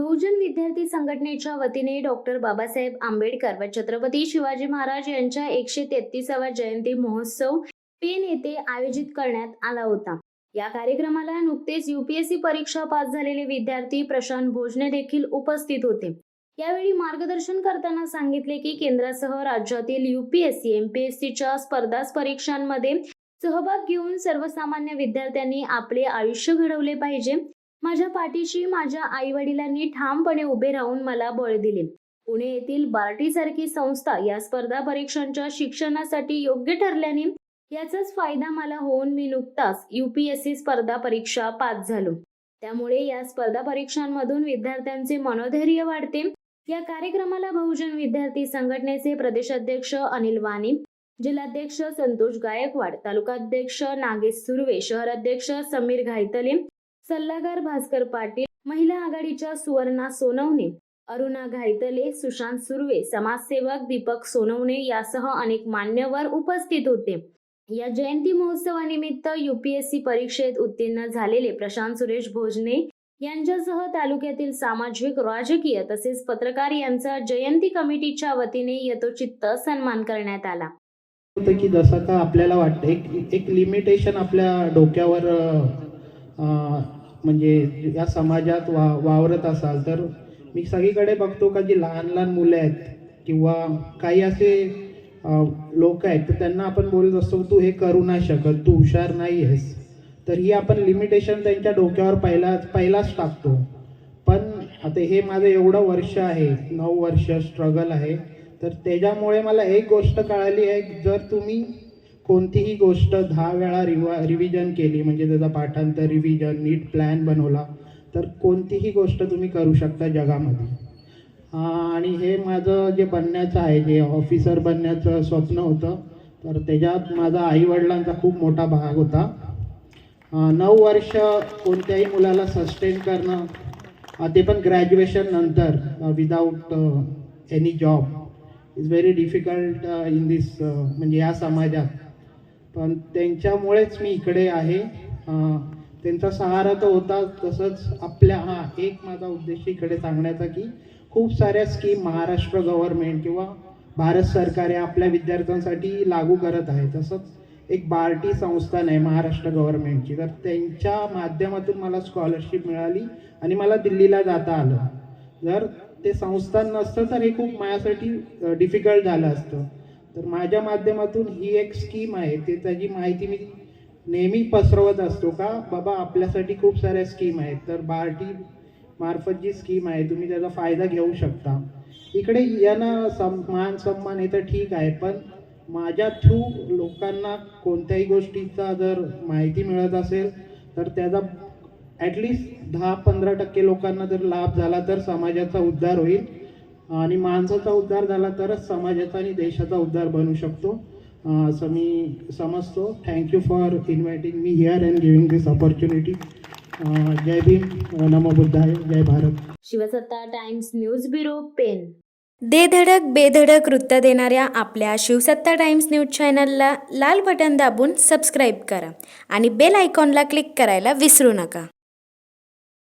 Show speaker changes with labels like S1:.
S1: बहुजन विद्यार्थी संघटनेच्या वतीने डॉक्टर बाबासाहेब आंबेडकर व छत्रपती शिवाजी महाराज यांच्या 133व्या जयंती महोत्सव पेन येथे आयोजित करण्यात आला होता। या कार्यक्रमाला नुकतेच यूपीएससी परीक्षा पास झालेले विद्यार्थी प्रशांत भोजने देखील उपस्थित होते। यावेळी मार्गदर्शन करताना सांगितले की केंद्रासह राज्यातील यूपीएससी एमपीएससीच्या स्पर्धा परीक्षांमध्ये सहभाग घेऊन सर्वसामान्य विद्यार्थ्यांनी आपले आयुष्य घडवले पाहिजे। माझ्या पाठीशी माझ्या आई-वडिलांनी ठामपणे उभे राहून मला बळ दिले। पुणे येथील बार्टी सारखी संस्था या स्पर्धा परीक्षांच्या शिक्षणासाठी योग्य ठरल्याने याचाच फायदा मला होऊन मी नुकताच यूपीएससी स्पर्धा परीक्षा पास झालो। त्यामुळे या स्पर्धा परीक्षांमधून विद्यार्थ्यांचे मनोधैर्य वाढते। या कार्यक्रमाला बहुजन विद्यार्थी संघटनेचे प्रदेशाध्यक्ष अनिल वाणी, जिल्हाध्यक्ष संतोष गायकवाड, तालुकाध्यक्ष नागेश सुर्वे, शहराध्यक्ष समीर घायतले, सल्लागार भास्कर पाटील, महिला आघाडीच्या सुवर्णा सोनवणे, अरुणा घायतले, सुशांत सुर्वे, समाजसेवक दीपक सोनवणे यासह अनेक मान्यवर उपस्थित होते। या जयंती महोत्सवानिमित्त यूपीएससी परीक्षेत उत्तीर्ण झालेले प्रशांत सुरेश भोजने यांच्यासह तालुक्यातील सामाजिक, राजकीय तसेच पत्रकार यांचा जयंती कमिटीच्या वतीने यथोचित सन्मान करण्यात आला।
S2: की जसं का आपल्याला वाटतं एक लिमिटेशन आपल्या डोक्यावर म्हणजे या समाजात वावरत असाल तर मी सगळीकडे बघतो का जी लहान लहान मुलं आहेत किंवा काही असे लोक आहेत तर त्यांना आपण बोलत असतो तू हे करू नाही शकत, तू हुशार नाही आहेस, तर ही आपण लिमिटेशन त्यांच्या डोक्यावर पहिलाच टाकतो। पण आता हे माझं एवढं वर्ष आहे, 9 वर्ष स्ट्रगल आहे, तर त्याच्यामुळे मला एक गोष्ट कळाली आहे, जर तुम्ही कोणतीही गोष्ट 10 वेळा रिव्हिजन केली, म्हणजे त्याचा पाठांतर, रिव्हिजन, नीट प्लॅन बनवला, तर कोणतीही गोष्ट तुम्ही करू शकता जगामध्ये। आणि हे माझं जे बनण्याचं आहे, जे ऑफिसर बनण्याचं स्वप्न होतं, तर त्याच्यात माझा आईवडिलांचा खूप मोठा भाग होता। 9 वर्ष कोणत्याही मुलाला सस्टेन करणं, ते पण ग्रॅज्युएशन नंतर without any job is very difficult in this म्हणजे या समाजात। पण त्यांच्यामुळेच मी इकडे आहे। त्यांचा सहारा तर होता, तसंच आपल्या एक माझा उद्देश इकडे सांगण्याचा की खूप साऱ्या स्कीम महाराष्ट्र गव्हर्नमेंट किंवा भारत सरकार या आपल्या विद्यार्थ्यांसाठी लागू करत आहे। तसंच एक बार्टी संस्थान आहे महाराष्ट्र गव्हर्नमेंटची, तर त्यांच्या माध्यमातून मला स्कॉलरशिप मिळाली आणि मला दिल्लीला जाता आलं। जर ते संस्थान नसतं तर हे खूप माझ्यासाठी डिफिकल्ट झालं असतं। तर माझ्या माध्यमातून ही एक स्कीम आहे, ते त्याची माहिती मी नेहमी पसरवत असतो का बाबा आपल्यासाठी खूप साऱ्या स्कीम आहेत, तर बार्टी मार्फत जी स्कीम आहे तुम्ही त्याचा फायदा घेऊ शकता। इकडे यानं मान सन्मान हे तर ठीक आहे, पण माझ्या थ्रू लोकांना कोणत्याही गोष्टीचा जर माहिती मिळत असेल तर त्याचा ॲटलिस्ट 10-15% लोकांना जर लाभ झाला तर समाजाचा उद्धार होईल, आणि माणसाचा उद्धार झाला तरच समाजाचा आणि देशाचा उद्धार बनू शकतो असं मी समजतो। Thank you for inviting me here and giving this opportunity. जय भीम, नमो बुद्धाय, जय Bharat.
S1: Shivsatta times news bureau, Pen.
S3: दे धडक बेधडक वृत्त देणाऱ्या आपल्या शिवसत्ता टाइम्स न्यूज चॅनलला लाल बटन दाबून सबस्क्राईब करा आणि बेल आयकॉनला क्लिक करायला विसरू नका।